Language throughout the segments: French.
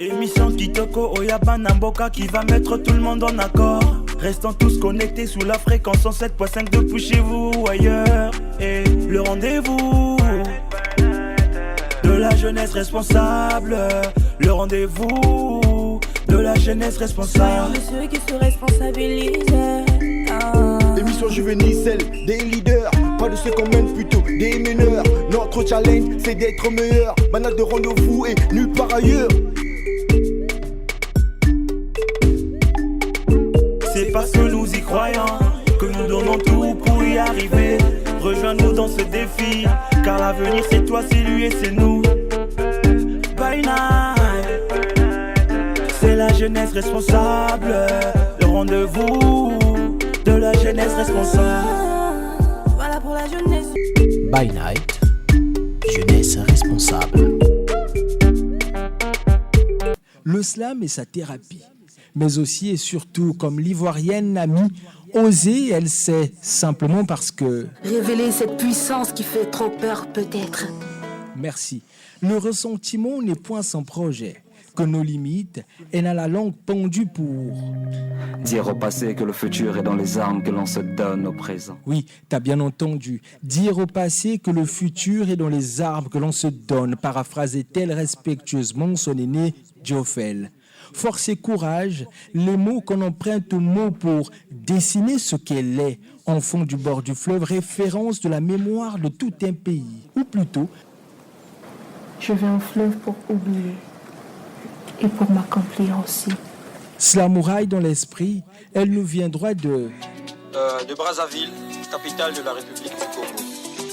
Émission Kitoko Oyabana Mboka qui va mettre tout le monde en accord. Restons tous connectés sous la fréquence 107.5 depuis chez vous ou ailleurs. Et le rendez-vous de la jeunesse responsable. Le rendez-vous de la jeunesse responsable. Soyons ceux qui se responsabilisent. Émission juvénile, celle des leaders. Pas de ceux qu'on mène, plutôt des meneurs. Notre challenge, c'est d'être meilleur. Manade de rendez-vous et nulle part ailleurs. C'est parce que nous y croyons que nous donnons tout pour y arriver. Rejoins-nous dans ce défi, car l'avenir c'est toi, c'est lui et c'est nous. By night, c'est la jeunesse responsable. Le rendez-vous de la jeunesse responsable. Voilà pour la jeunesse. By night, jeunesse responsable. Le slam est sa thérapie, mais aussi et surtout, comme l'ivoirienne Nami, oser, elle sait, simplement parce que... Révéler cette puissance qui fait trop peur peut-être. Merci. Le ressentiment n'est point sans projet. Que nos limites, elle a la langue pendue pour... Dire au passé que le futur est dans les armes que l'on se donne au présent. Oui, t'as bien entendu. Dire au passé que le futur est dans les armes que l'on se donne, paraphrasait-elle respectueusement son aîné Diofel. Force et courage, les mots qu'on emprunte aux mots pour dessiner ce qu'elle est, enfant du bord du fleuve, référence de la mémoire de tout un pays. Ou plutôt... Je vais au fleuve pour oublier et pour m'accomplir aussi. Slamouraï dans l'esprit, elle nous vient droit de Brazzaville, capitale de la République du Congo.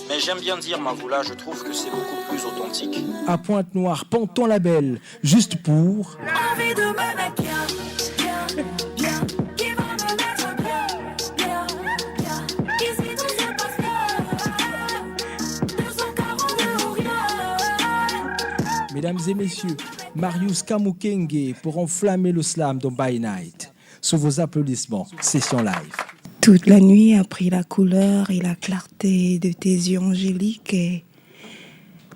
Mais j'aime bien dire Mavoula, je trouve que c'est beaucoup plus authentique. À Pointe-Noire, Panton-Label, juste pour... Envie de me mettre bien, qui va me mettre bien. Ici tout se passe bien, 242 ou rien. Mesdames et messieurs, Marius Kamukenge pour enflammer le slam dans By Night. Sous vos applaudissements, session live. Toute la nuit a pris la couleur et la clarté de tes yeux angéliques et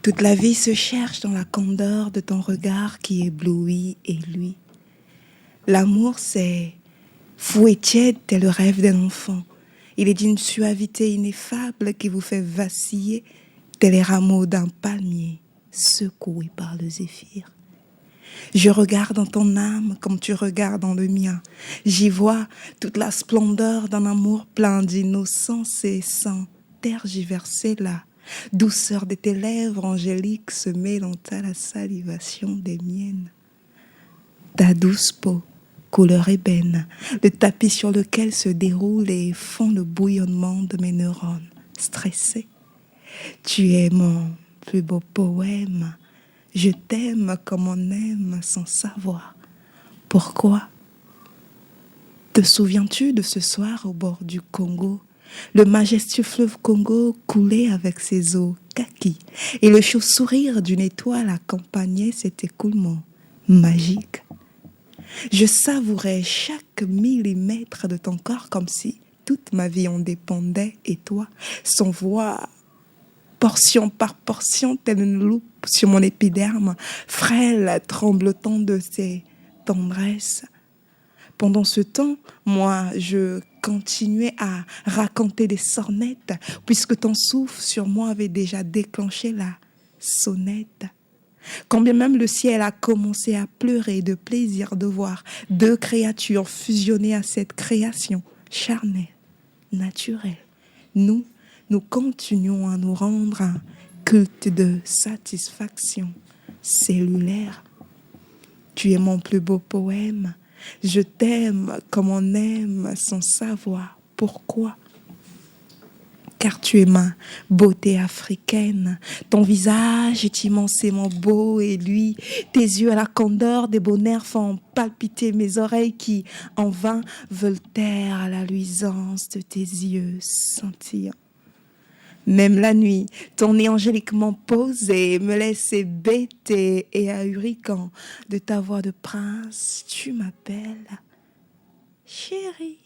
toute la vie se cherche dans la candeur de ton regard qui éblouit et lui. L'amour, c'est fou et tiède, t'es le rêve d'un enfant. Il est d'une suavité ineffable qui vous fait vaciller, tel les rameaux d'un palmier secoués par le zéphyr. Je regarde dans ton âme comme tu regardes dans le mien. J'y vois toute la splendeur d'un amour plein d'innocence et sans tergiverser la douceur de tes lèvres angéliques se mêlant à la salivation des miennes. Ta douce peau, couleur ébène, le tapis sur lequel se déroule et font le bouillonnement de mes neurones stressés. Tu es mon plus beau poème. Je t'aime comme on aime sans savoir. Pourquoi? Te souviens-tu de ce soir au bord du Congo? Le majestueux fleuve Congo coulait avec ses eaux kaki et le chaud sourire d'une étoile accompagnait cet écoulement magique. Je savourais chaque millimètre de ton corps comme si toute ma vie en dépendait et toi, sans voir, portion par portion, telle une loupe sur mon épiderme, frêle, tremblotant de ses tendresses. Pendant ce temps, moi, je continuais à raconter des sornettes, puisque ton souffle sur moi avait déjà déclenché la sonnette. Quand bien même le ciel a commencé à pleurer de plaisir de voir deux créatures fusionner à cette création charnelle, naturelle, nous continuons à nous rendre un culte de satisfaction cellulaire. Tu es mon plus beau poème. Je t'aime comme on aime sans savoir pourquoi. Car tu es ma beauté africaine. Ton visage est immensément beau et lui, tes yeux à la candeur des beaux nerfs font palpiter mes oreilles qui, en vain, veulent taire à la luisance de tes yeux scintillants. Même la nuit, ton nez angéliquement posé me laisse bêter et ahuri quand, de ta voix de prince, tu m'appelles chérie.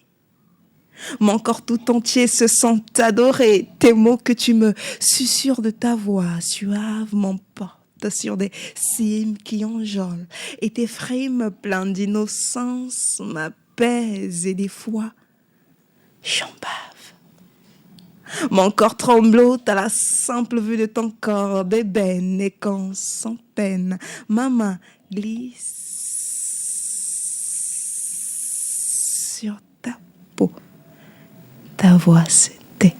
Mon corps tout entier se sent adoré. Tes mots que tu me susurres de ta voix suave m'emportent montent sur des cimes qui enjolent. Et tes frames pleins d'innocence m'apaisent et des fois, j'en bave. Mon corps tremblote à la simple vue de ton corps d'ébène et quand, sans peine, ma main glisse sur ta peau. Ta voix se tait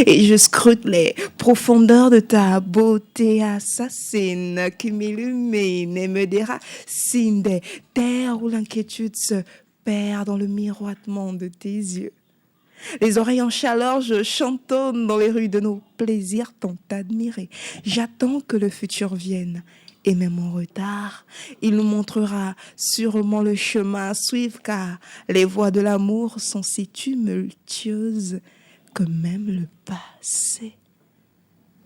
et je scrute les profondeurs de ta beauté assassine qui m'illumine et me déracine des terres où l'inquiétude se perd dans le miroitement de tes yeux. Les oreilles en chaleur, je chantonne dans les rues de nos plaisirs tant admirés. J'attends que le futur vienne. Et même en retard, il nous montrera sûrement le chemin à suivre car les voies de l'amour sont si tumultueuses que même le passé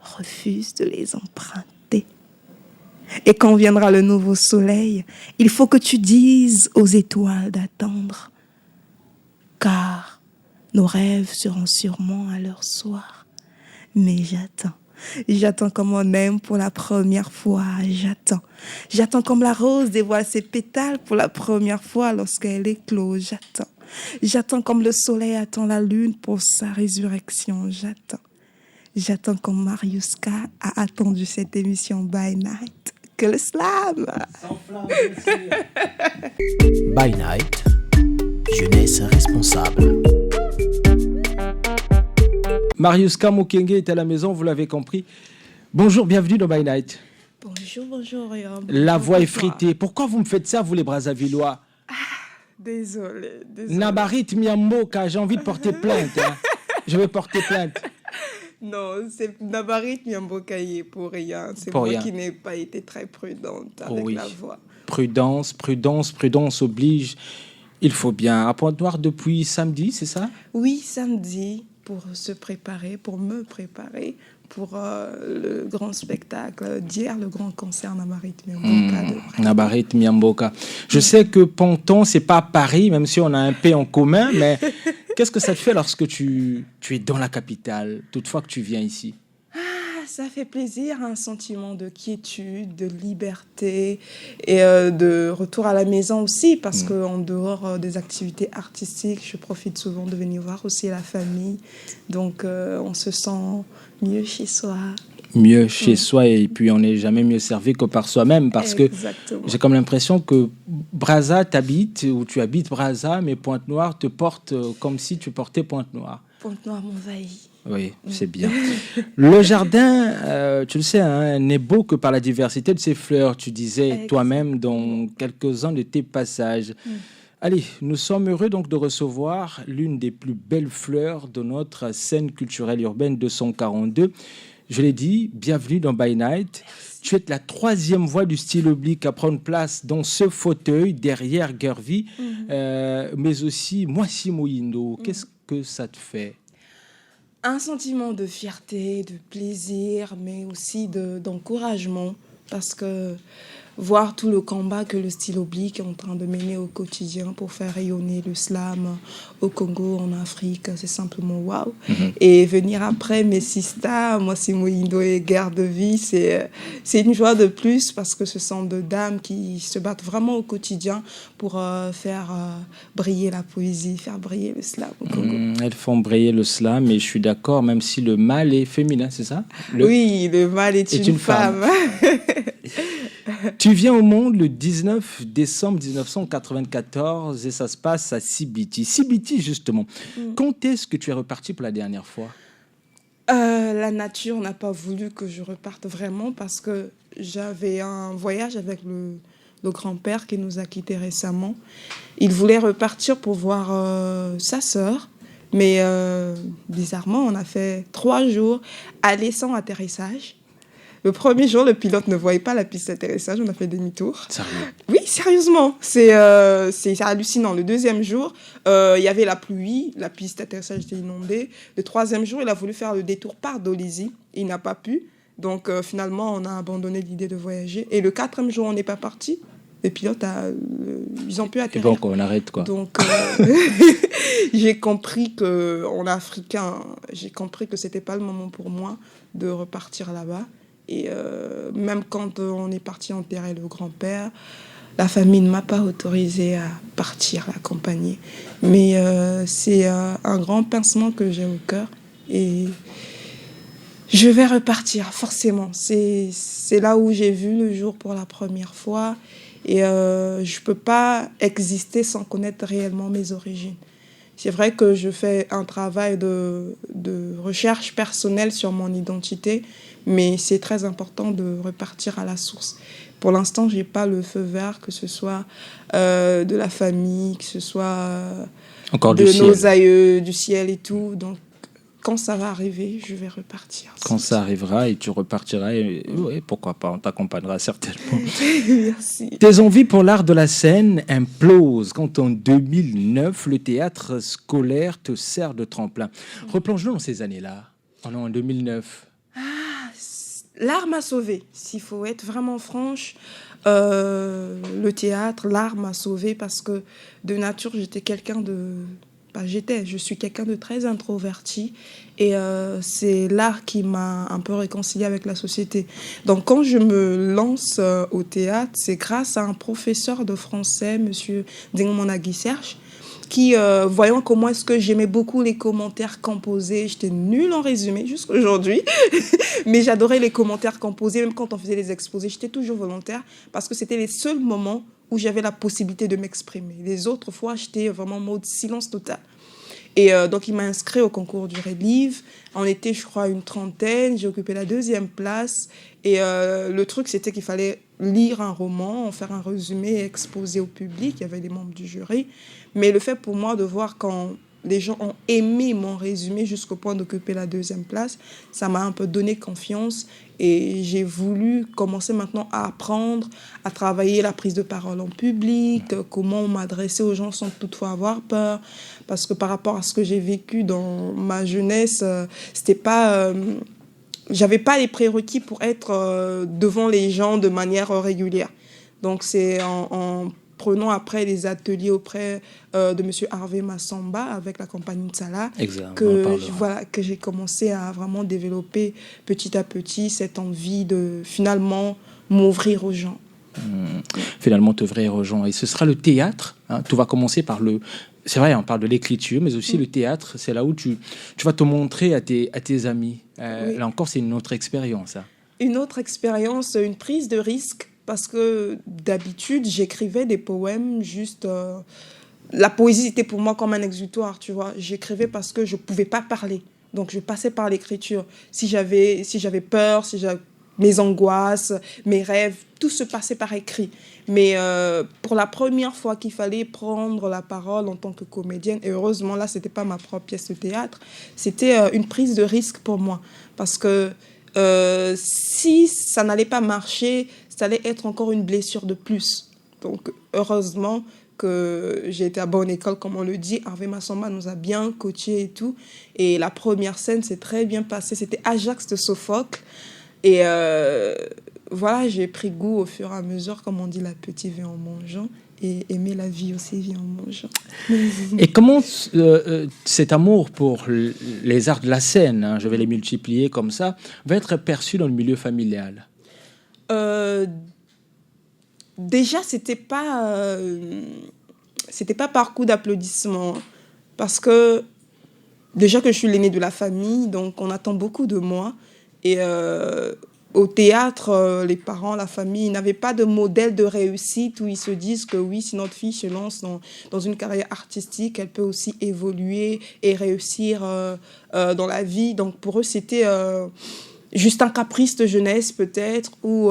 refuse de les emprunter. Et quand viendra le nouveau soleil, il faut que tu dises aux étoiles d'attendre car nos rêves seront sûrement à leur soir. Mais j'attends. J'attends comme on aime pour la première fois, j'attends comme la rose dévoile ses pétales pour la première fois lorsqu'elle éclose, j'attends comme le soleil attend la lune pour sa résurrection, j'attends comme Mariuska a attendu cette émission By Night, que le slam. By Night, jeunesse responsable. Mariuska Mokenge est à la maison, vous l'avez compris. Bonjour, bienvenue dans By Night. Bonjour. La voix effritée. Pourquoi vous me faites ça, vous les Brazzavillois? Désolé. Nabarit Miamboka, j'ai envie de porter plainte. Hein. Je vais porter plainte. Non, c'est Nabarit Miamboka pour rien. C'est pour moi rien. Qui n'ai pas été très prudente avec la voix. Prudence oblige. Il faut bien. À Pointe-Noire depuis samedi, c'est ça? Oui, samedi. Pour me préparer pour le grand spectacle d'hier, le grand concert Nabarit Miamboka. Nabarit Miamboka. Je sais que Ponton, c'est pas Paris, même si on a un P en commun, mais qu'est-ce que ça te fait lorsque tu es dans la capitale, toutefois que tu viens ici? Ça fait plaisir, un sentiment de quiétude, de liberté et de retour à la maison aussi, parce qu'en dehors des activités artistiques, je profite souvent de venir voir aussi la famille. Donc, on se sent mieux chez soi. Mieux chez soi, et puis on n'est jamais mieux servi que par soi-même, parce Exactement. Que j'ai comme l'impression que Brazza t'habite, ou tu habites Brazza, mais Pointe-Noire te porte comme si tu portais Pointe-Noire. Pointe-Noire m'envahit. Oui, c'est bien. Le jardin, tu le sais, hein, n'est beau que par la diversité de ses fleurs, tu disais toi-même dans quelques-uns de tes passages. Allez, nous sommes heureux donc de recevoir l'une des plus belles fleurs de notre scène culturelle urbaine 242. Je l'ai dit, bienvenue dans By Night. Tu es la troisième voix du style oblique à prendre place dans ce fauteuil derrière Gervy, mais aussi Mwasi Moyindo. Qu'est-ce que ça te fait? Un sentiment de fierté, de plaisir, mais aussi d'encouragement, parce que voir tout le combat que le style oblique est en train de mener au quotidien pour faire rayonner le slam au Congo, en Afrique, c'est simplement waouh. Et venir après Messista, Mwasi Moyindo et Guerre de Vie, c'est une joie de plus, parce que ce sont deux dames qui se battent vraiment au quotidien pour faire briller la poésie, faire briller le slam au Congo. Elles font briller le slam, et je suis d'accord, même si le mâle est féminin, c'est ça? Oui, le mâle est une femme. Tu viens au monde le 19 décembre 1994 et ça se passe à Sibiti. Sibiti, justement. Quand est-ce que tu es reparti pour la dernière fois? La nature n'a pas voulu que je reparte vraiment, parce que j'avais un voyage avec le grand-père qui nous a quittés récemment. Il voulait repartir pour voir sa sœur, mais bizarrement, on a fait 3 jours aller sans atterrissage. Le premier jour, le pilote ne voyait pas la piste d'atterrissage, on a fait demi-tour. Sérieux? Oui, sérieusement. C'est hallucinant. Le deuxième jour, il y avait la pluie, la piste d'atterrissage était inondée. Le troisième jour, il a voulu faire le détour par Dolisie. Il n'a pas pu. Donc, finalement, on a abandonné l'idée de voyager. Et le 4e jour, on n'est pas parti. Les pilotes, ils ont pu atterrir. Et donc, on arrête, quoi. Donc, j'ai compris qu'en Africain, j'ai compris que ce n'était pas le moment pour moi de repartir là-bas. Et même quand on est parti enterrer le grand-père, la famille ne m'a pas autorisée à partir l'accompagner. Mais c'est un grand pincement que j'ai au cœur. Et je vais repartir, forcément. C'est là où j'ai vu le jour pour la première fois. Et je ne peux pas exister sans connaître réellement mes origines. C'est vrai que je fais un travail de recherche personnelle sur mon identité, mais c'est très important de repartir à la source. Pour l'instant, je n'ai pas le feu vert, que ce soit de la famille, que ce soit Encore de du ciel. nos aïeux, du ciel et tout. Donc, quand ça va arriver, je vais repartir. Quand ça arrivera et tu repartiras, oui, pourquoi pas, on t'accompagnera certainement. Merci. Tes envies pour l'art de la scène implosent quand en 2009, le théâtre scolaire te sert de tremplin. Replonge-nous dans ces années-là. On est en 2009. L'art m'a sauvée, s'il faut être vraiment franche. Le théâtre, l'art m'a sauvée parce que de nature, j'étais quelqu'un de... je suis quelqu'un de très introverti et c'est l'art qui m'a un peu réconciliée avec la société. Donc quand je me lance au théâtre, c'est grâce à un professeur de français, monsieur Dingmonagui Serge, qui, voyant comment est-ce que j'aimais beaucoup les commentaires composés, j'étais nulle en résumé jusqu'à aujourd'hui, mais j'adorais les commentaires composés, même quand on faisait les exposés, j'étais toujours volontaire parce que c'était les seuls moments où j'avais la possibilité de m'exprimer. Les autres fois, j'étais vraiment en mode silence total. Et donc, il m'a inscrit au concours du Red Livre. On était, je crois, une trentaine. J'ai occupé la 2e place. Et le truc, c'était qu'il fallait lire un roman, en faire un résumé et exposer au public. Il y avait des membres du jury. Mais le fait pour moi de voir quand les gens ont aimé mon résumé jusqu'au point d'occuper la 2e place, ça m'a un peu donné confiance. Et j'ai voulu commencer maintenant à apprendre, à travailler la prise de parole en public, comment m'adresser aux gens sans toutefois avoir peur. Parce que par rapport à ce que j'ai vécu dans ma jeunesse, c'était pas, j'avais pas les prérequis pour être devant les gens de manière régulière. Donc c'est en prenant après les ateliers auprès de M. Harvey Massamba avec la compagnie Tsala que j'ai commencé à vraiment développer petit à petit cette envie de finalement m'ouvrir aux gens. Finalement t'ouvrir aux gens. Et ce sera le théâtre. Hein, tu vas commencer par le... C'est vrai, on parle de l'écriture, mais aussi le théâtre. C'est là où tu vas te montrer à tes amis. Oui. Là encore, c'est une autre expérience. Hein. Une autre expérience, une prise de risque. Parce que d'habitude, j'écrivais des poèmes juste... La poésie était pour moi comme un exutoire, tu vois. J'écrivais parce que je ne pouvais pas parler. Donc, je passais par l'écriture. Si j'avais peur, mes angoisses, mes rêves, tout se passait par écrit. Mais pour la première fois qu'il fallait prendre la parole en tant que comédienne, et heureusement, là, ce n'était pas ma propre pièce de théâtre, c'était une prise de risque pour moi. Parce que si ça n'allait pas marcher, ça allait être encore une blessure de plus. Donc, heureusement que j'ai été à bonne école, comme on le dit. Harvey Massamba nous a bien coachés et tout. Et la première scène s'est très bien passée. C'était Ajax de Sophocle. Et voilà, j'ai pris goût au fur et à mesure, comme on dit, la petite vie en mangeant. Et aimer la vie aussi vient en mangeant. Et comment cet amour pour les arts de la scène, hein, je vais les multiplier comme ça, va être perçu dans le milieu familial ? Déjà, c'était pas par coup d'applaudissements. Parce que, déjà que je suis l'aînée de la famille, donc on attend beaucoup de moi. Et au théâtre, les parents, la famille, n'avaient pas de modèle de réussite où ils se disent que oui, si notre fille se lance dans une carrière artistique, elle peut aussi évoluer et réussir dans la vie. Donc pour eux, c'était juste un caprice de jeunesse peut-être ou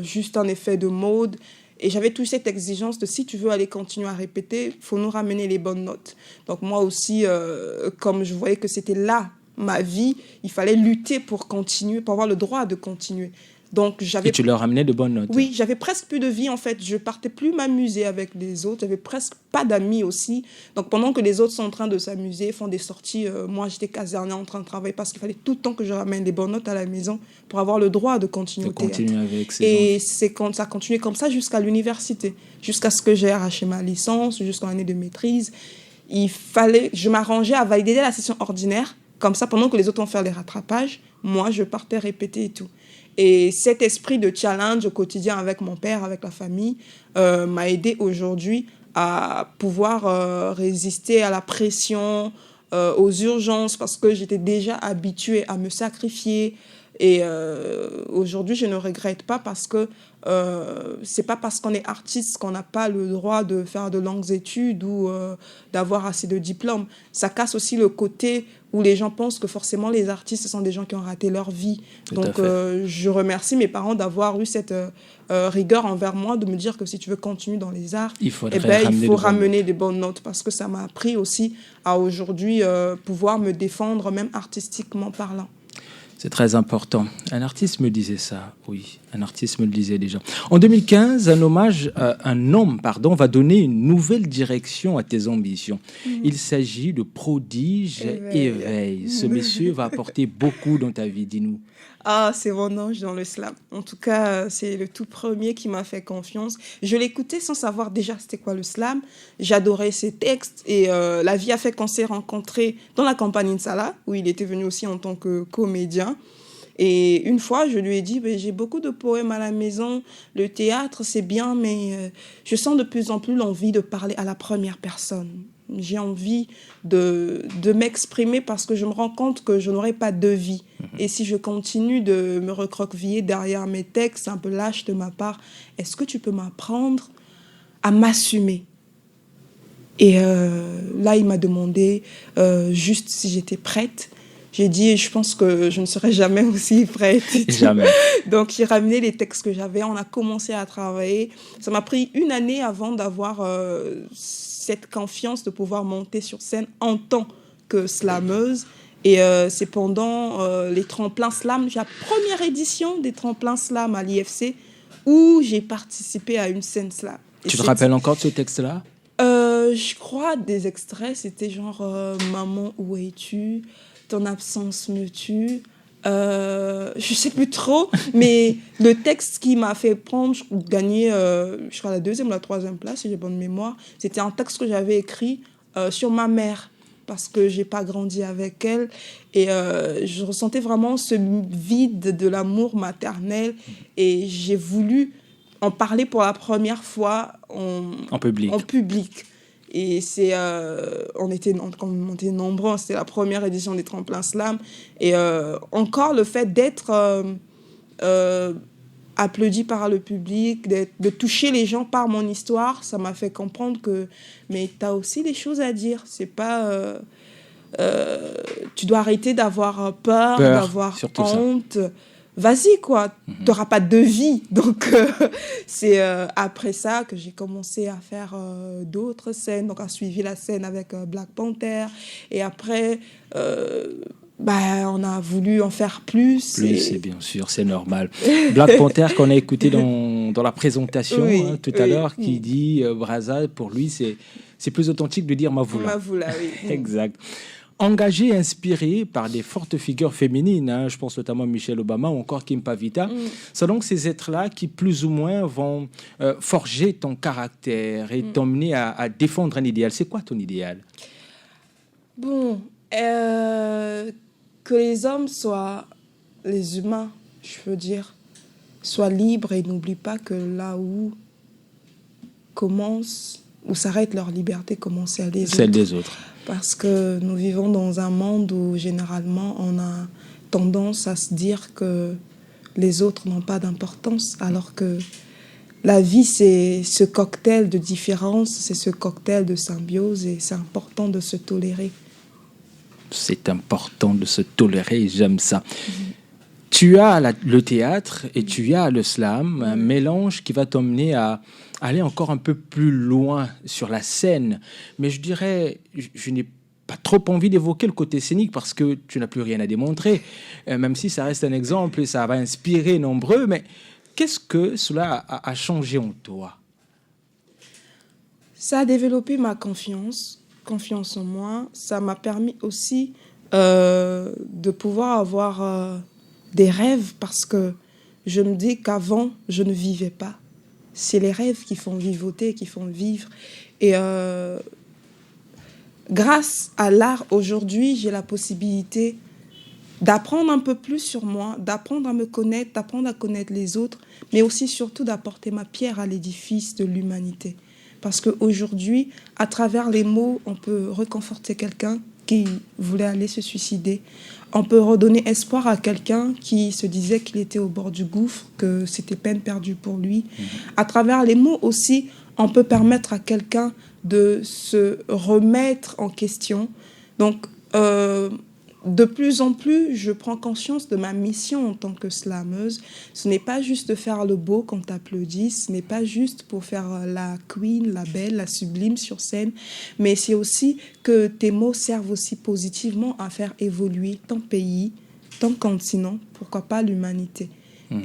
juste un effet de mode. Et j'avais toujours cette exigence de si tu veux aller continuer à répéter, il faut nous ramener les bonnes notes. Donc moi aussi, comme je voyais que c'était là ma vie, il fallait lutter pour continuer, pour avoir le droit de continuer. Donc, et tu leur ramenais de bonnes notes. Oui, j'avais presque plus de vie en fait. Je partais plus m'amuser avec les autres. J'avais presque pas d'amis aussi. Donc pendant que les autres sont en train de s'amuser, font des sorties, moi j'étais casernée en train de travailler parce qu'il fallait tout le temps que je ramène des bonnes notes à la maison pour avoir le droit de continuer au théâtre. Avec ces et c'est quand ça a continué comme ça jusqu'à l'université, jusqu'à ce que j'ai arraché ma licence, jusqu'à l'année de maîtrise. Je m'arrangeais à valider la session ordinaire. Comme ça, pendant que les autres vont faire les rattrapages, moi, je partais répéter et tout. Et cet esprit de challenge au quotidien avec mon père, avec la famille, m'a aidé aujourd'hui à pouvoir résister à la pression, aux urgences, parce que j'étais déjà habituée à me sacrifier. Et aujourd'hui, je ne regrette pas parce que c'est pas parce qu'on est artiste qu'on n'a pas le droit de faire de longues études ou d'avoir assez de diplômes. Ça casse aussi le côté où les gens pensent que forcément les artistes, ce sont des gens qui ont raté leur vie. Donc je remercie mes parents d'avoir eu cette rigueur envers moi, de me dire que si tu veux continuer dans les arts, il faut ramener des bonnes notes, parce que ça m'a appris aussi à aujourd'hui pouvoir me défendre, même artistiquement parlant. C'est très important. Un artiste me disait ça, oui. Un artiste me le disait déjà. En 2015, un homme va donner une nouvelle direction à tes ambitions. Il s'agit de Prodige Éveil. Ce monsieur va apporter beaucoup dans ta vie, dis-nous. Ah, c'est mon ange dans le slam. En tout cas, c'est le tout premier qui m'a fait confiance. Je l'écoutais sans savoir déjà c'était quoi le slam. J'adorais ses textes et la vie a fait qu'on s'est rencontrés dans la campagne Insala, où il était venu aussi en tant que comédien. Et une fois, je lui ai dit, j'ai beaucoup de poèmes à la maison, le théâtre, c'est bien, mais je sens de plus en plus l'envie de parler à la première personne. J'ai envie de m'exprimer parce que je me rends compte que je n'aurai pas de vie. Et si je continue de me recroqueviller derrière mes textes, c'est un peu lâche de ma part. Est-ce que tu peux m'apprendre à m'assumer ? Et là, il m'a demandé juste si j'étais prête. J'ai dit, je pense que je ne serai jamais aussi prête. Jamais. Donc, j'ai ramené les textes que j'avais. On a commencé à travailler. Ça m'a pris 1 année avant d'avoir cette confiance de pouvoir monter sur scène en tant que slameuse. Et c'est pendant les tremplins slam, la première édition des tremplins slam à l'IFC, où j'ai participé à une scène slam. Et tu te rappelles encore de ce texte-là ? Je crois des extraits. C'était genre « Maman, où es-tu ? Ton absence me tue ». Je sais plus trop, mais le texte qui m'a fait gagner, je crois, la 2e ou la 3e place, si j'ai bonne mémoire, c'était un texte que j'avais écrit sur ma mère, parce que j'ai pas grandi avec elle, et je ressentais vraiment ce vide de l'amour maternel, et j'ai voulu en parler pour la première fois en public. Et on était nombreux, c'était la première édition des tremplins slam. Et encore le fait d'être applaudi par le public, de toucher les gens par mon histoire, ça m'a fait comprendre que mais tu as aussi des choses à dire. C'est pas... tu dois arrêter d'avoir peur d'avoir honte. Ça. Vas-y, quoi. Tu n'auras pas de vie. Donc, c'est après ça que j'ai commencé à faire d'autres scènes. Donc, on a suivi la scène avec Black Panther. Et après, on a voulu en faire plus. C'est bien sûr, c'est normal. Black Panther, qu'on a écouté dans la présentation tout à l'heure, qui dit Brazza, pour lui, c'est plus authentique de dire Mavoula. Mavoula, oui. Exact. Engagé et inspiré par des fortes figures féminines, je pense notamment à Michelle Obama ou encore Kim Pavita. C'est donc ces êtres-là qui, plus ou moins, vont forger ton caractère et t'emmener à défendre un idéal. C'est quoi ton idéal ? Bon, que les hommes soient, les humains, je veux dire, soient libres et n'oublient pas que là où commence, où s'arrête leur liberté, commence celle des autres. Parce que nous vivons dans un monde où, généralement, on a tendance à se dire que les autres n'ont pas d'importance, alors que la vie, c'est ce cocktail de différence, c'est ce cocktail de symbiose, et c'est important de se tolérer. C'est important de se tolérer, j'aime ça. Tu as le théâtre et tu as le slam, un mélange qui va t'emmener à aller encore un peu plus loin sur la scène. Mais je dirais, je n'ai pas trop envie d'évoquer le côté scénique parce que tu n'as plus rien à démontrer, même si ça reste un exemple et ça va inspirer nombreux. Mais qu'est-ce que cela a changé en toi ? Ça a développé ma confiance en moi. Ça m'a permis aussi de pouvoir avoir des rêves, parce que je me dis qu'avant, je ne vivais pas. C'est les rêves qui font vivoter, qui font vivre. Et grâce à l'art, aujourd'hui, j'ai la possibilité d'apprendre un peu plus sur moi, d'apprendre à me connaître, d'apprendre à connaître les autres, mais aussi surtout d'apporter ma pierre à l'édifice de l'humanité. Parce qu'aujourd'hui, à travers les mots, on peut réconforter quelqu'un qui voulait aller se suicider. On peut redonner espoir à quelqu'un qui se disait qu'il était au bord du gouffre, que c'était peine perdue pour lui. À travers les mots aussi, on peut permettre à quelqu'un de se remettre en question. Donc, de plus en plus, je prends conscience de ma mission en tant que slameuse. Ce n'est pas juste de faire le beau quand t'applaudis, ce n'est pas juste pour faire la queen, la belle, la sublime sur scène, mais c'est aussi que tes mots servent aussi positivement à faire évoluer ton pays, ton continent, pourquoi pas l'humanité.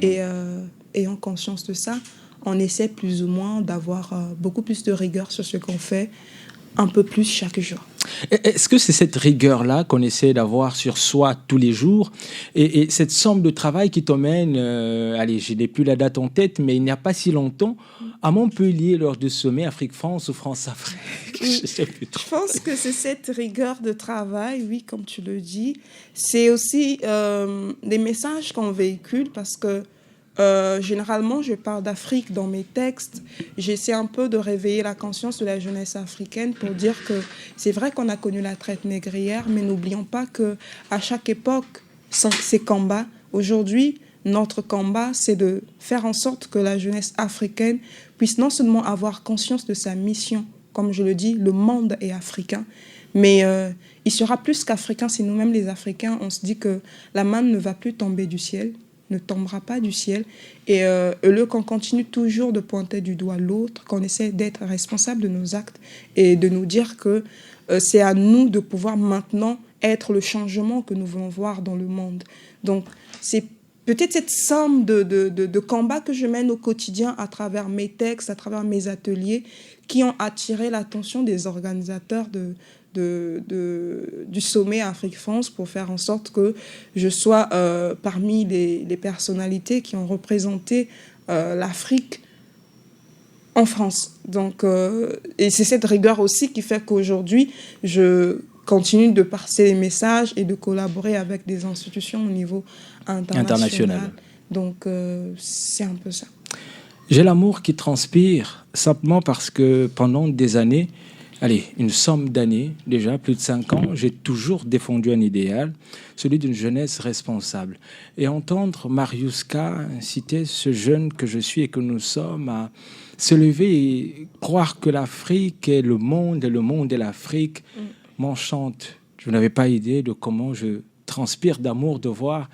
Et ayant conscience de ça, on essaie plus ou moins d'avoir beaucoup plus de rigueur sur ce qu'on fait, un peu plus chaque jour. Est-ce que c'est cette rigueur-là qu'on essaie d'avoir sur soi tous les jours et cette somme de travail qui t'emmène, allez, je n'ai plus la date en tête, mais il n'y a pas si longtemps, à Montpellier lors du sommet Afrique-France ou France-Afrique? Je pense que c'est cette rigueur de travail, oui, comme tu le dis. C'est aussi des messages qu'on véhicule parce que généralement, je parle d'Afrique dans mes textes. J'essaie un peu de réveiller la conscience de la jeunesse africaine pour dire que c'est vrai qu'on a connu la traite négrière, mais n'oublions pas qu'à chaque époque, ces combats, aujourd'hui, notre combat, c'est de faire en sorte que la jeunesse africaine puisse non seulement avoir conscience de sa mission, comme je le dis, le monde est africain, mais il sera plus qu'africain si nous-mêmes, les Africains, on se dit que la manne ne va plus tomber du ciel, ne tombera pas du ciel, et lieu qu'on continue toujours de pointer du doigt l'autre, qu'on essaie d'être responsable de nos actes et de nous dire que c'est à nous de pouvoir maintenant être le changement que nous voulons voir dans le monde. Donc, c'est peut-être cette somme de combats que je mène au quotidien à travers mes textes, à travers mes ateliers, qui ont attiré l'attention des organisateurs du sommet Afrique-France pour faire en sorte que je sois parmi les personnalités qui ont représenté l'Afrique en France. Donc, et c'est cette rigueur aussi qui fait qu'aujourd'hui, je continue de passer les messages et de collaborer avec des institutions au niveau international. Donc, c'est un peu ça. J'ai l'amour qui transpire simplement parce que pendant des années, allez, une somme d'années, déjà plus de 5 ans, j'ai toujours défendu un idéal, celui d'une jeunesse responsable. Et entendre Mariuska citer ce jeune que je suis et que nous sommes à se lever et croire que l'Afrique est le monde et le monde est l'Afrique, m'enchante. Je n'avais pas idée de comment je transpire d'amour de voir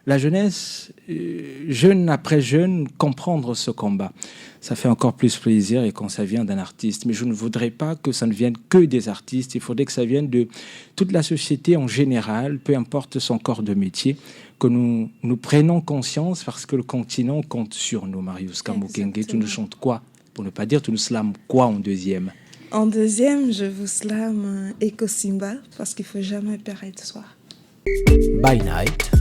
la jeunesse, jeune après jeune, comprendre ce combat. Ça fait encore plus plaisir et quand ça vient d'un artiste. Mais je ne voudrais pas que ça ne vienne que des artistes. Il faudrait que ça vienne de toute la société en général, peu importe son corps de métier, que nous prenons conscience parce que le continent compte sur nous. Mariuska Mukenge, tu nous chantes quoi? Pour ne pas dire, tu nous slams quoi en deuxième? En deuxième, je vous slame Eko Simba parce qu'il ne faut jamais perdre soi. By Night,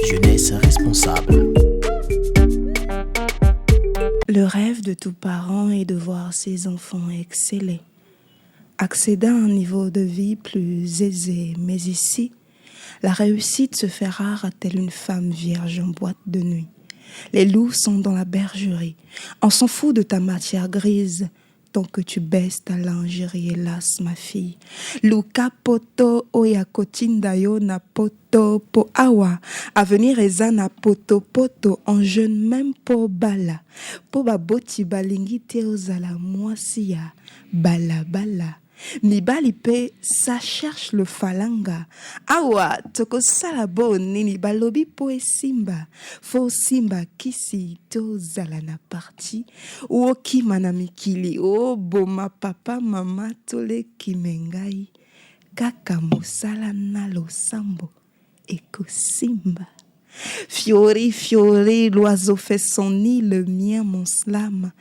jeunesse responsable. Le rêve de tout parent est de voir ses enfants exceller, accéder à un niveau de vie plus aisé. Mais ici, la réussite se fait rare telle une femme vierge en boîte de nuit. Les loups sont dans la bergerie. On s'en fout de ta matière grise tant que tu baisses ta lingerie, hélas, ma fille. Luka poto oya kotinda yo na poto po awa. Avenir eza na poto poto en jeune même po bala. Po baboti balingi te ozala mwasi ya bala bala. Mibali pe ça cherche le falanga. Awa toko salabo nini balobi po esimba. Fo simba kisi to zala na parti. O kima na mikili o boma papa mama tole kimengai. Kaka mosala na losambo eko simba. Fiori, fiori, l'oiseau fait son nid, le mien, mon slam.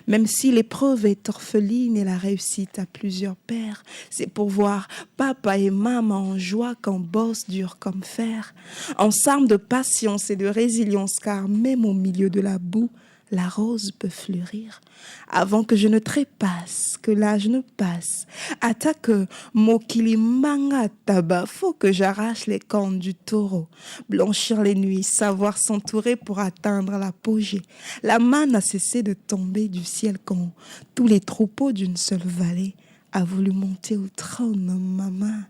Même si l'épreuve est orpheline et la réussite a plusieurs pères, c'est pour voir papa et maman en joie quand bosse dur comme fer. En s'arme de patience et de résilience, car même au milieu de la boue, la rose peut fleurir avant que je ne trépasse, que l'âge ne passe. Attaque Mokilimanga tabac, faut que j'arrache les cornes du taureau, blanchir les nuits, savoir s'entourer pour atteindre l'apogée. La manne a cessé de tomber du ciel quand tous les troupeaux d'une seule vallée a voulu monter au trône, maman.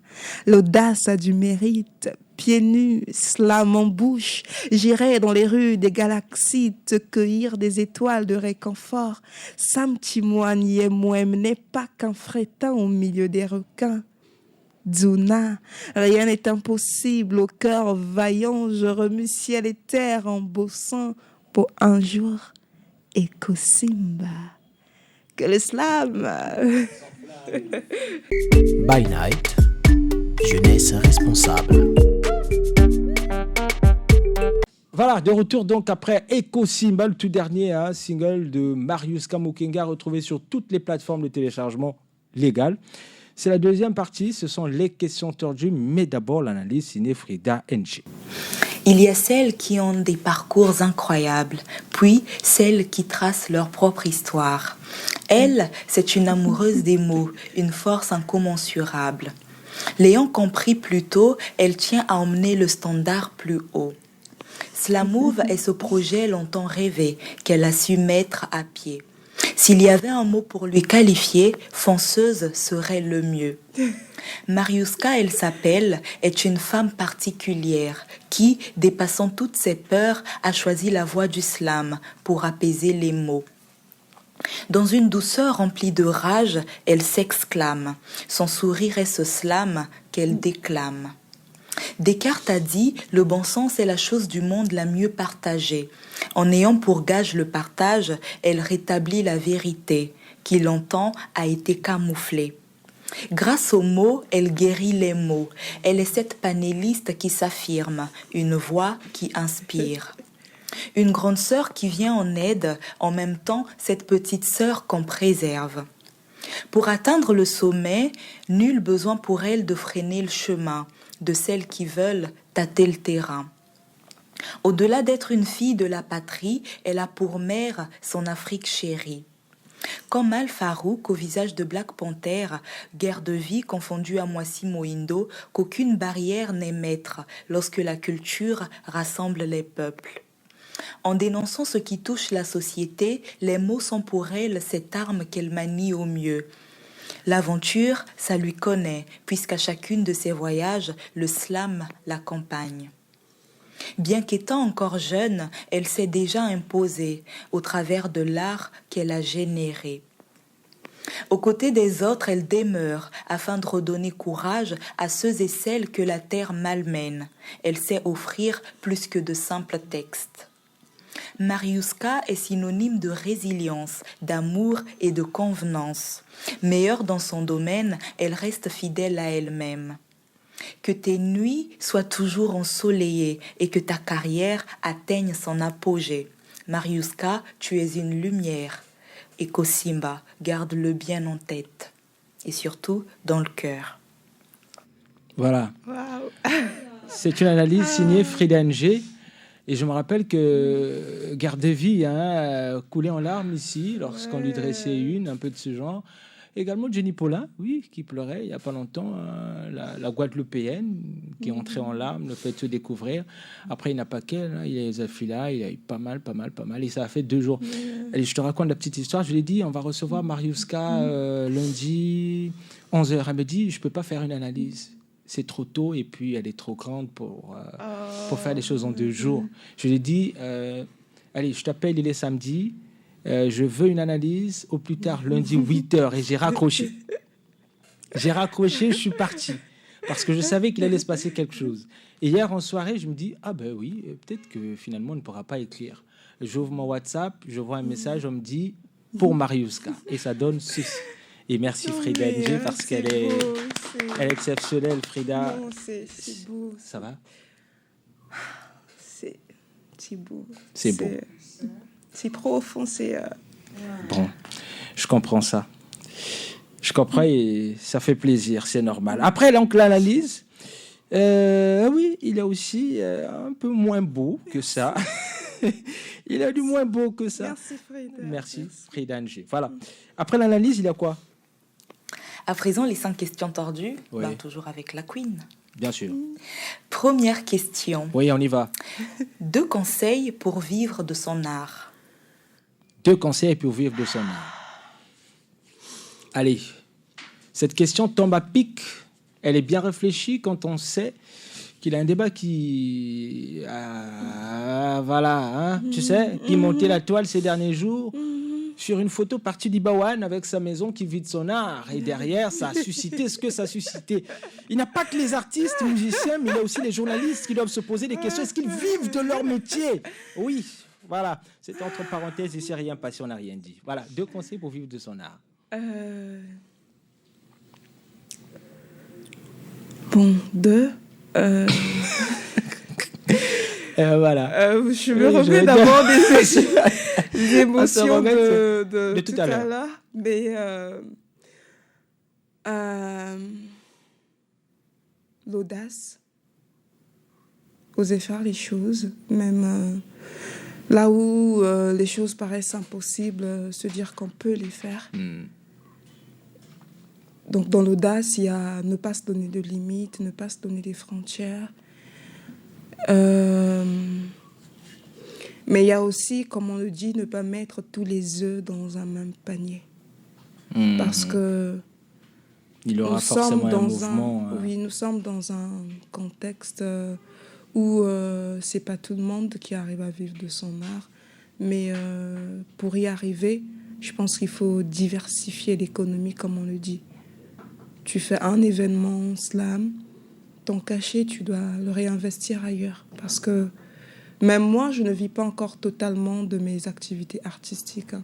L'audace a du mérite. Pieds nus, slam en bouche, j'irai dans les rues des galaxies te cueillir des étoiles de réconfort. Sam Timoine Yemouem n'est pas qu'un frétin au milieu des requins. Dzuna, rien n'est impossible au cœur vaillant, je remue ciel et terre en bossant pour un jour Ekosimba. Que le slam. By Night, jeunesse responsable. Voilà, de retour donc après Echo Simba, le tout dernier single de Mariuska Mukenga, retrouvé sur toutes les plateformes de téléchargement légales. C'est la deuxième partie, ce sont les questions tordues, mais d'abord l'analyse signée Frida NG. Il y a celles qui ont des parcours incroyables, puis celles qui tracent leur propre histoire. Elle, c'est une amoureuse des mots, une force incommensurable. L'ayant compris plus tôt, elle tient à emmener le standard plus haut. Slamouv est ce projet longtemps rêvé qu'elle a su mettre à pied. S'il y avait un mot pour lui qualifier, fonceuse serait le mieux. Mariuska, elle s'appelle, est une femme particulière qui, dépassant toutes ses peurs, a choisi la voie du slam pour apaiser les maux. Dans une douceur remplie de rage, elle s'exclame. Son sourire est ce slam qu'elle déclame. Descartes a dit « Le bon sens est la chose du monde la mieux partagée ». En ayant pour gage le partage, elle rétablit la vérité, qui longtemps a été camouflée. Grâce aux mots, elle guérit les mots. Elle est cette panéliste qui s'affirme, une voix qui inspire. Une grande sœur qui vient en aide, en même temps cette petite sœur qu'on préserve. Pour atteindre le sommet, nul besoin pour elle de freiner le chemin de celles qui veulent tâter le terrain. Au-delà d'être une fille de la patrie, elle a pour mère son Afrique chérie. Comme Al Farouk au visage de Black Panther, guerre de vie confondue à Moissi Mohindo, qu'aucune barrière n'est maître lorsque la culture rassemble les peuples. En dénonçant ce qui touche la société, les mots sont pour elle cette arme qu'elle manie au mieux. L'aventure, ça lui connaît, puisqu'à chacune de ses voyages, le slam l'accompagne. Bien qu'étant encore jeune, elle s'est déjà imposée au travers de l'art qu'elle a généré. Aux côtés des autres, elle demeure afin de redonner courage à ceux et celles que la terre malmène. Elle sait offrir plus que de simples textes. Mariuska est synonyme de résilience, d'amour et de convenance. Meilleure dans son domaine, elle reste fidèle à elle-même. Que tes nuits soient toujours ensoleillées et que ta carrière atteigne son apogée. Mariuska, tu es une lumière. Ekosimba, garde-le bien en tête et surtout dans le cœur. Voilà. Wow. C'est une analyse signée Frida NG. Et je me rappelle que Gardeville coulait en larmes ici lorsqu'on lui dressait un peu de ce genre. Également Jenny Paulin, oui, qui pleurait il n'y a pas longtemps, la Guadeloupéenne qui est entrée en larmes, le fait de se découvrir. Après, il n'a pas qu'elle, il y a les Afila, il a eu pas mal. Et ça a fait 2 jours. Allez, je te raconte la petite histoire. Je l'ai dit, on va recevoir Mariuska lundi 11h. Elle me dit, je ne peux pas faire une analyse. C'est trop tôt et puis elle est trop grande pour faire les choses en 2 jours. Je lui ai dit, allez, je t'appelle, il est samedi, je veux une analyse au plus tard lundi 8h et j'ai raccroché. Je suis parti parce que je savais qu'il allait se passer quelque chose. Et hier en soirée, je me dis, ah ben oui, peut-être que finalement on ne pourra pas écrire. J'ouvre mon WhatsApp, je vois un message, on me dit, pour Mariuska. Et ça donne ceci. Et merci Frida NG parce qu'elle est... Elle est exceptionnelle, Frida. Non, c'est beau. Ça va? C'est beau. C'est beau. C'est profond, c'est... Bon, je comprends ça. Je comprends et ça fait plaisir, c'est normal. Après, donc, l'analyse, oui, il est aussi un peu moins beau que ça. Il a du moins beau que ça. Merci Frida. Merci Frida Ng. Voilà. Après l'analyse, il y a quoi? À présent, les 5 questions tordues, Oui. toujours avec la Queen. Bien sûr. Première question. Oui, on y va. 2 conseils pour vivre de son art. 2 conseils pour vivre de son art. Allez, cette question tombe à pic. Elle est bien réfléchie quand on sait qu'il a un débat qui... voilà, hein, tu sais, qui montait la toile ces derniers jours sur une photo partie d'Ibawan avec sa maison qui vit de son art. Et derrière, ça a suscité ce que ça a suscité. Il n'y a pas que les artistes, musiciens, mais il y a aussi les journalistes qui doivent se poser des questions. Est-ce qu'ils vivent de leur métier? Oui, voilà. C'était entre parenthèses, ici, rien passé, on n'a rien dit. Voilà, 2 conseils pour vivre de son art. Bon, 2. Voilà. Je me remets d'abord des émotions de tout à l'heure. Mais l'audace, oser faire les choses, même là où les choses paraissent impossibles, se dire qu'on peut les faire. Donc dans l'audace, il y a ne pas se donner de limites, ne pas se donner des frontières. Mais il y a aussi, comme on le dit, ne pas mettre tous les œufs dans un même panier. Parce que il aura forcément un mouvement. Oui, nous sommes dans un contexte où c'est pas tout le monde qui arrive à vivre de son art. Mais pour y arriver, je pense qu'il faut diversifier l'économie, comme on le dit. Tu fais un événement slam, ton cachet, tu dois le réinvestir ailleurs. Parce que même moi, je ne vis pas encore totalement de mes activités artistiques.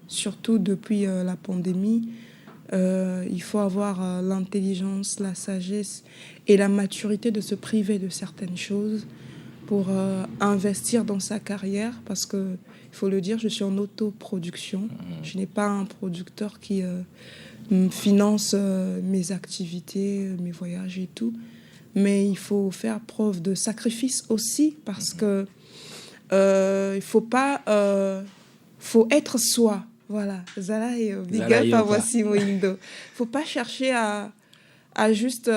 Surtout depuis la pandémie, il faut avoir l'intelligence, la sagesse et la maturité de se priver de certaines choses pour investir dans sa carrière. Parce que, il faut le dire, je suis en autoproduction. Je n'ai pas un producteur qui finance mes activités, mes voyages et tout. Mais il faut faire preuve de sacrifice aussi parce que il faut pas... faut être soi. Voilà. Zala et Big Up à Voici Moindo. Faut pas chercher à juste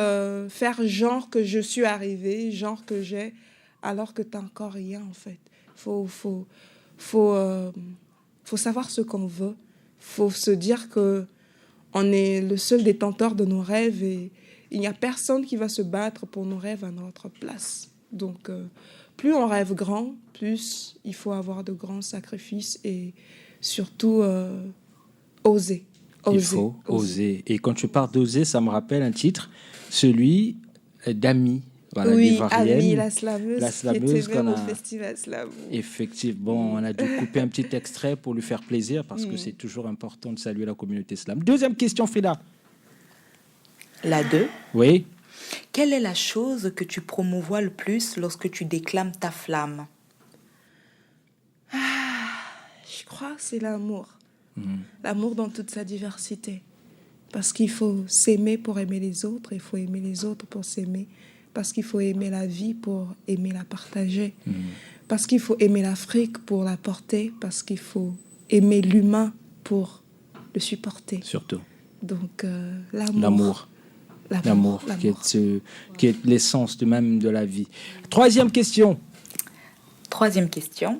faire genre que je suis arrivée, genre que j'ai, alors que t'as encore rien en fait. Faut savoir ce qu'on veut. Faut se dire que on est le seul détenteur de nos rêves et il n'y a personne qui va se battre pour nos rêves à notre place. Donc, plus on rêve grand, plus il faut avoir de grands sacrifices et surtout oser. Il faut oser. Et quand tu parles d'oser, ça me rappelle un titre, celui d'Ami. Voilà, oui, Ami, la slameuse qui était même au festival slam. Effectivement, on a dû couper un petit extrait pour lui faire plaisir parce que c'est toujours important de saluer la communauté slam. Deuxième question, Frida. La 2. Oui. Quelle est la chose que tu promouvois le plus lorsque tu déclames ta flamme? Je crois que c'est l'amour. L'amour dans toute sa diversité. Parce qu'il faut s'aimer pour aimer les autres, il faut aimer les autres pour s'aimer. Parce qu'il faut aimer la vie pour aimer la partager. Parce qu'il faut aimer l'Afrique pour la porter. Parce qu'il faut aimer l'humain pour le supporter. Surtout. Donc, l'amour. L'amour qui est l'essence même de la vie. Troisième question.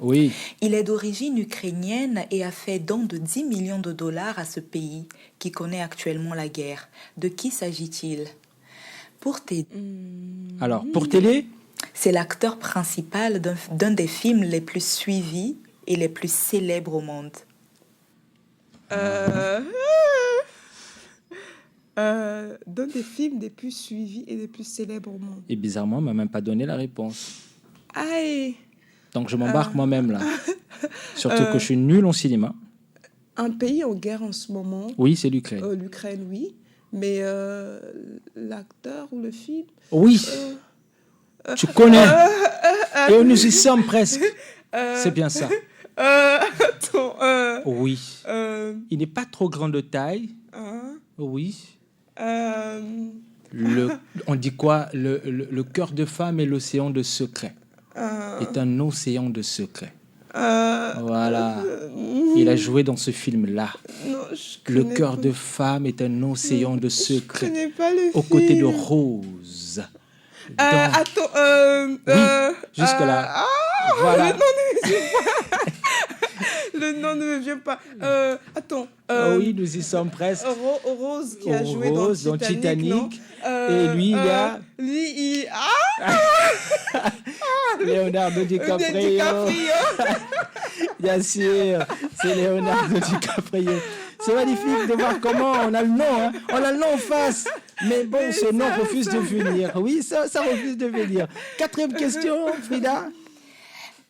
Oui. Il est d'origine ukrainienne et a fait don de 10 millions de dollars à ce pays qui connaît actuellement la guerre. De qui s'agit-il? Pour t'aider. Alors, pour t'aider, c'est l'acteur principal d'un des films les plus suivis et les plus célèbres au monde. D'un des films les plus suivis et les plus célèbres au monde. Et bizarrement, on m'a même pas donné la réponse. Aïe. Donc je m'embarque moi-même là. Surtout que je suis nul en cinéma. Un pays en guerre en ce moment. Oui, c'est l'Ukraine. L'Ukraine, oui. Mais l'acteur ou le film... Oui. Tu connais. Et nous y sommes presque. C'est bien ça. Attends. Oui. Il n'est pas trop grand de taille. Oui. On dit quoi? Le cœur de femme est l'océan de secrets. Est un océan de secrets. Voilà. Il a joué dans ce film-là. Non, Le cœur de femme est un océan de secrets. Je connais pas le aux film. côtés de Rose. Attends. Oui, jusque-là. Voilà. Le nom ne me vient pas. Attends. Oui, nous y sommes presque. Rose qui a joué Rose dans Titanic. Non et lui, il y a... Leonardo DiCaprio. Bien sûr, c'est Leonardo DiCaprio. C'est magnifique de voir comment on a le nom. Hein. On a le nom en face. Mais bon, ce nom refuse de venir. Oui, ça refuse de venir. 4e question, Frida.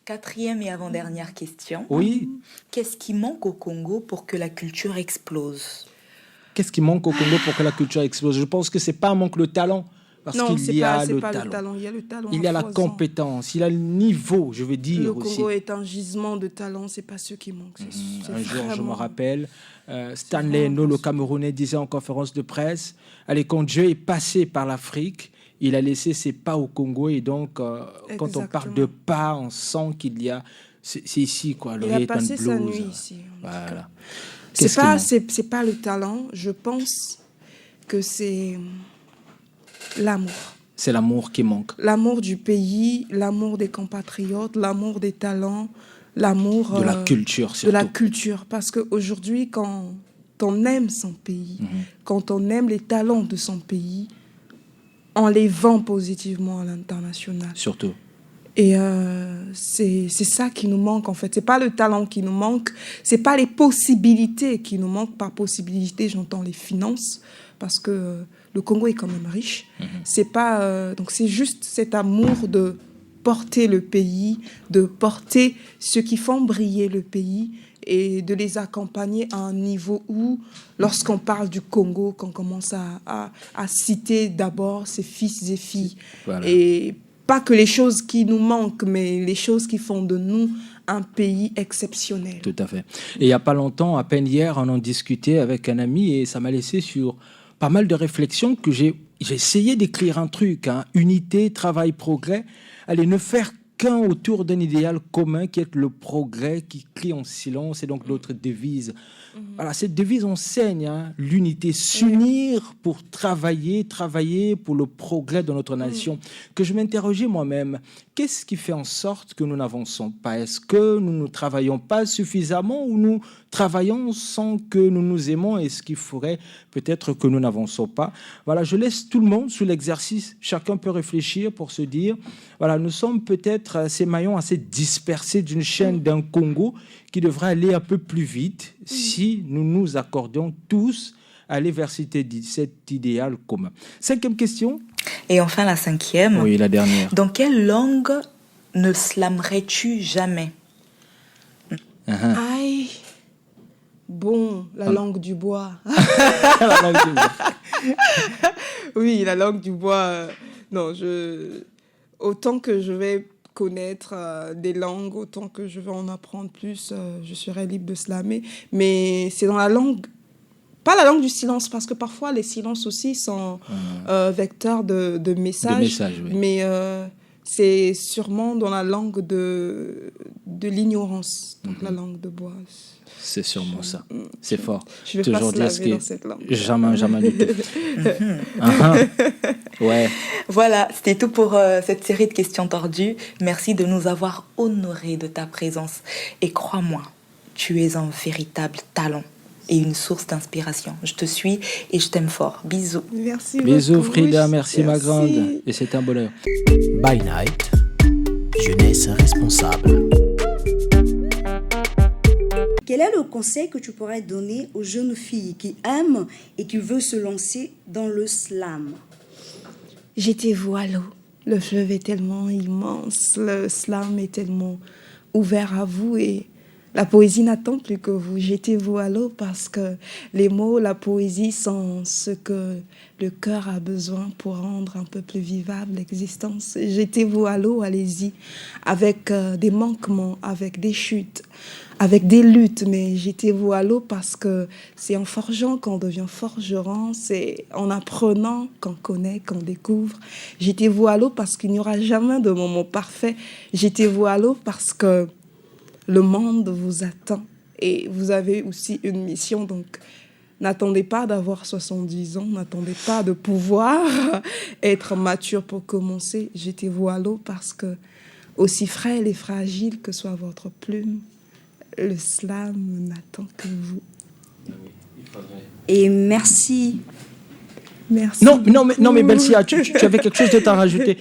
4e et avant-dernière question. Oui. Qu'est-ce qui manque au Congo pour que la culture explose? Qu'est-ce qui manque au Congo pour que la culture explose? Je pense que c'est pas un manque de talent. Parce qu'il y a le talent. Il y a le talent. Il y a la compétence. Il y a le niveau, je veux dire le aussi. Le Congo est un gisement de talent. C'est pas ce qui manque. Un jour, je me rappelle, Stanley Eno, le Camerounais, disait en conférence de presse, allez, quand Dieu est passé par l'Afrique, il a laissé ses pas au Congo. Et donc, quand on parle de pas, on sent qu'il y a... C'est ici, quoi. Il a passé sa nuit ici. Voilà. C'est pas le talent. Je pense que c'est l'amour. C'est l'amour qui manque. L'amour du pays, l'amour des compatriotes, l'amour des talents, l'amour... de la culture, surtout. De la culture. Parce qu'aujourd'hui, quand on aime son pays, quand on aime les talents de son pays, on les vend positivement à l'international. Surtout. Et c'est ça qui nous manque, en fait. C'est pas le talent qui nous manque, c'est pas les possibilités qui nous manquent. Par possibilité, j'entends les finances, parce que le Congo est quand même riche. C'est pas, donc c'est juste cet amour de porter le pays, de porter ceux qui font briller le pays et de les accompagner à un niveau où, lorsqu'on parle du Congo, qu'on commence à citer d'abord ses fils et filles. Voilà. Et pas que les choses qui nous manquent, mais les choses qui font de nous un pays exceptionnel. Tout à fait. Et il n'y a pas longtemps, à peine hier, on en discutait avec un ami et ça m'a laissé sur pas mal de réflexions que j'ai essayé d'écrire un truc, hein, unité, travail, progrès. Allez, ne faire qu'un autour d'un idéal commun qui est le progrès, qui crie en silence, et donc notre devise. Voilà, cette devise enseigne l'unité, s'unir pour travailler pour le progrès de notre nation. Que je m'interrogeais moi-même, qu'est-ce qui fait en sorte que nous n'avançons pas? Est-ce que nous ne travaillons pas suffisamment ou nous travaillons sans que nous nous aimons? Et ce qui ferait peut-être que nous n'avançons pas? Voilà, je laisse tout le monde sous l'exercice. Chacun peut réfléchir pour se dire, voilà, nous sommes peut-être ces maillons assez dispersés d'une chaîne d'un Congo qui devrait aller un peu plus vite si nous nous accordions tous à aller vers cet idéal commun. 5e question. Et enfin la 5e. Oui, la dernière. Dans quelle langue ne slamerais-tu jamais? Aïe. Bon, la langue du bois. La langue du bois. Oui, la langue du bois. Non, autant que je vais connaître des langues, autant que je vais en apprendre plus, je serai libre de slammer. Mais c'est dans la langue, pas la langue du silence, parce que parfois les silences aussi sont vecteurs de messages. Oui. Mais c'est sûrement dans la langue de l'ignorance, donc la langue de bois. C'est sûrement ça. C'est fort. Je vais toujours pas se laver dans cette langue. Jamais du tout. Ouais. Voilà, c'était tout pour cette série de questions tordues. Merci de nous avoir honorés de ta présence. Et crois-moi, tu es un véritable talent et une source d'inspiration. Je te suis et je t'aime fort. Bisous. Merci Bisous beaucoup. Frida, merci ma grande. Et c'est un bonheur. By Night, jeunesse responsable. Quel est le conseil que tu pourrais donner aux jeunes filles qui aiment et qui veulent se lancer dans le slam? Jetez-vous à l'eau. Le fleuve est tellement immense, le slam est tellement ouvert à vous et la poésie n'attend plus que vous. Jetez-vous à l'eau parce que les mots, la poésie sont ce que le cœur a besoin pour rendre un peu plus vivable l'existence. Jetez-vous à l'eau, allez-y, avec des manquements, avec des chutes, avec des luttes, mais jetez-vous à l'eau parce que c'est en forgeant qu'on devient forgeron, c'est en apprenant qu'on connaît, qu'on découvre. Jetez-vous à l'eau parce qu'il n'y aura jamais de moment parfait. Jetez-vous à l'eau parce que le monde vous attend et vous avez aussi une mission. Donc, n'attendez pas d'avoir 70 ans, n'attendez pas de pouvoir être mature pour commencer. Jetez-vous à l'eau parce que, aussi frêle et fragile que soit votre plume, le slam n'attend que vous. Et merci. Merci. Non, mais Belsia, tu avais quelque chose à rajouter.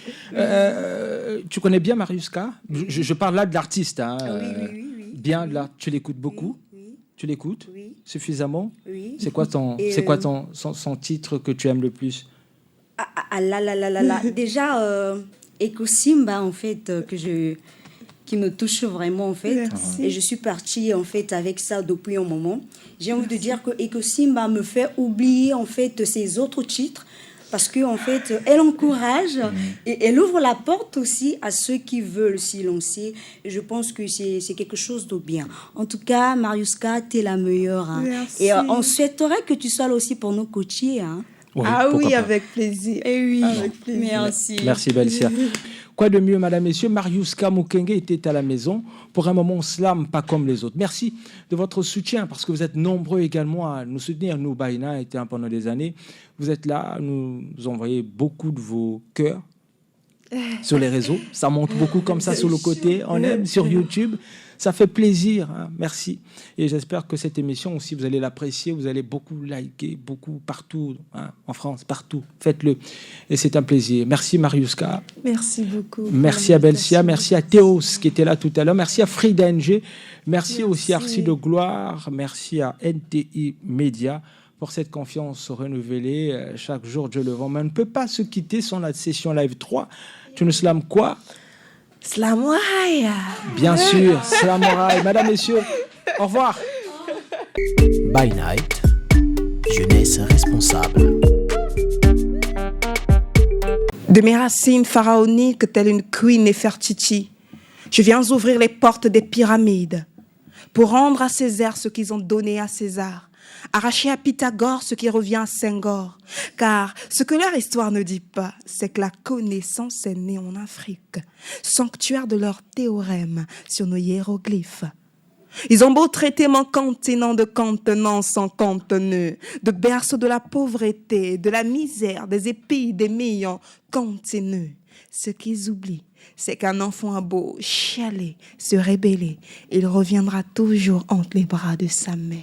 Tu connais bien Marius K. Je parle là de l'artiste. Hein. Oui. Bien, là, tu l'écoutes beaucoup. Oui. Tu l'écoutes suffisamment. Oui. C'est quoi son titre que tu aimes le plus? Là. Déjà, Echo Simba, en fait, qui me touche vraiment, en fait. Merci. Et je suis partie, en fait, avec ça depuis un moment. J'ai envie de dire que Echo Simba me fait oublier, en fait, ses autres titres. Parce qu'en fait, elle encourage et elle ouvre la porte aussi à ceux qui veulent s'y lancer. Et je pense que c'est quelque chose de bien. En tout cas, Mariuska, tu es la meilleure. Hein. Et on souhaiterait que tu sois là aussi pour nous coacher. Hein. Oui, avec plaisir. Et oui, avec plaisir. Merci. Merci, Belsia. Quoi de mieux, madame, messieurs, Mariuska Mukenge était à la maison pour un moment slam, pas comme les autres. Merci de votre soutien, parce que vous êtes nombreux également à nous soutenir. Nous, Baina, était pendant des années. Vous êtes là, à nous envoyez beaucoup de vos cœurs sur les réseaux. Ça monte beaucoup comme ça sur le côté. On aime sur YouTube. Ça fait plaisir, hein. Merci. Et j'espère que cette émission aussi, vous allez l'apprécier, vous allez beaucoup liker, beaucoup partout, hein, en France, partout. Faites-le. Et c'est un plaisir. Merci Mariuska. Merci beaucoup. Merci à Belsia, merci à Théos qui était là tout à l'heure, merci à Frida NG, merci aussi à Arcy de Gloire, merci à NTI Média pour cette confiance renouvelée. Chaque jour, Dieu le vend. Mais on ne peut pas se quitter sans la session live 3. Tu nous slams quoi? Slamouraï. Bien sûr, Slamouraï. Madame, messieurs, au revoir. By Night, jeunesse responsable. De mes racines pharaoniques, telle une queen Nefertiti, je viens ouvrir les portes des pyramides pour rendre à Césaire ce qu'ils ont donné à César, arracher à Pythagore ce qui revient à Senghor. Car ce que leur histoire ne dit pas, c'est que la connaissance est née en Afrique, sanctuaire de leurs théorèmes sur nos hiéroglyphes. Ils ont beau traiter mon continent de contenant sans contenu, de berceau de la pauvreté, de la misère, des épidémies en continu. Ce qu'ils oublient, c'est qu'un enfant a beau chialer, se rébeller, il reviendra toujours entre les bras de sa mère.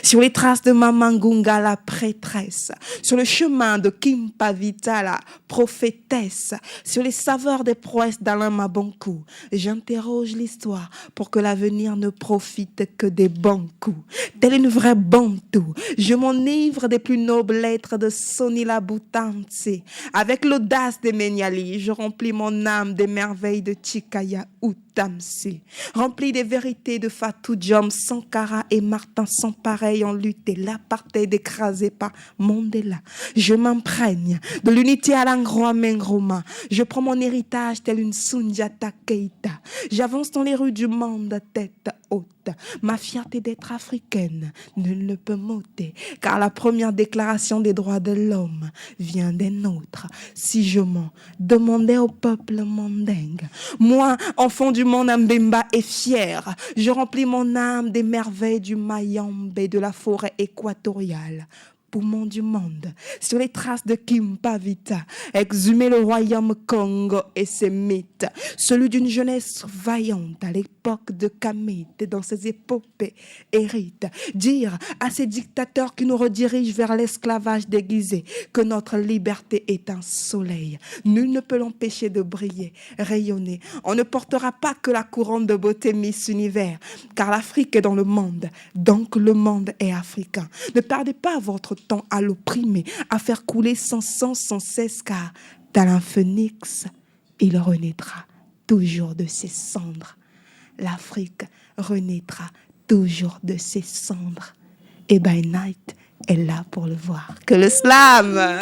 Sur les traces de Mama Ngunga, la prêtresse, sur le chemin de Kimpavita, la prophétesse, sur les saveurs des prouesses d'Alain Mabonkou, j'interroge l'histoire pour que l'avenir ne profite que des bons coups. Telle une vraie bantou, je m'enivre des plus nobles lettres de Sonila Boutansi. Avec l'audace des Menyali, je remplis mon âme des merveilles de Chikaya Utamsi. Rempli des vérités de Fatou Diom, Sankara et Martin sans pareil en lutte, l'apartheid écrasé par Mandela. Je m'imprègne de l'unité à l'Angroa Mengroma. Je prends mon héritage tel une Sundiata Keita. J'avance dans les rues du monde tête haute. Ma fierté d'être africaine, nul ne peut m'ôter, car la première déclaration des droits de l'homme vient des nôtres. Si je m'en demandais au peuple mandingue, moi, enfant du monde Mbemba est fier, je remplis mon âme des merveilles du Mayambe et de la forêt équatoriale. Poumon du monde, sur les traces de Kimpavita, exhumer le royaume Congo et ses mythes, celui d'une jeunesse vaillante à l'époque de Kamite, dans ses épopées hérite, dire à ces dictateurs qui nous redirigent vers l'esclavage déguisé que notre liberté est un soleil. Nul ne peut l'empêcher de briller, rayonner. On ne portera pas que la couronne de beauté Miss Univers, car l'Afrique est dans le monde, donc le monde est africain. Ne perdez pas votre temps à l'opprimer, à faire couler son sang sans cesse, car tel un phénix, il renaîtra toujours de ses cendres. L'Afrique renaîtra toujours de ses cendres. Et By Night est là pour le voir. Que le slam!